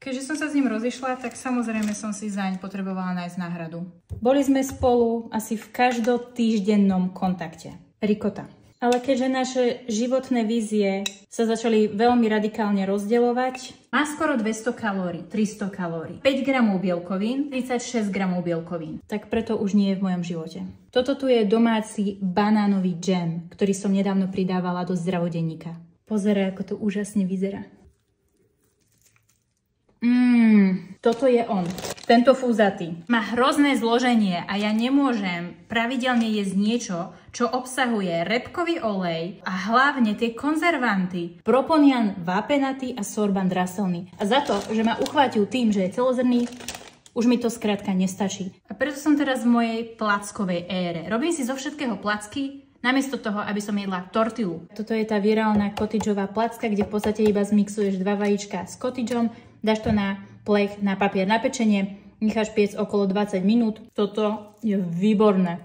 Keďže som sa s ním rozišla, tak samozrejme som si zaň potrebovala nájsť náhradu. Boli sme spolu asi v každotýždennom kontakte. Rikota. Ale keďže naše životné vízie sa začali veľmi radikálne rozdeľovať, má skoro 200 kalórií, 300 kalórií, 5 gramov bielkovín, 36 gramov bielkovín. Tak preto už nie je v mojom živote. Toto tu je domáci banánový džem, ktorý som nedávno pridávala do zdravodenníka. Pozeraj, ako to úžasne vyzerá. Toto je on. Tento fúzatý. Má hrozné zloženie a ja nemôžem pravidelne jesť niečo, čo obsahuje repkový olej a hlavne tie konzervanty. Proponian vápenatý a sorban draselný. A za to, že ma uchvátil tým, že je celozrný, už mi to skrátka nestačí. A preto som teraz v mojej plackovej ére. Robím si zo všetkého placky, namiesto toho, aby som jedla tortilu. Toto je tá virálna cottageová placka, kde v podstate iba zmixuješ 2 vajíčka s cottajom, dáš to na plech, na papier na pečenie, necháš piec okolo 20 minút. Toto je výborné.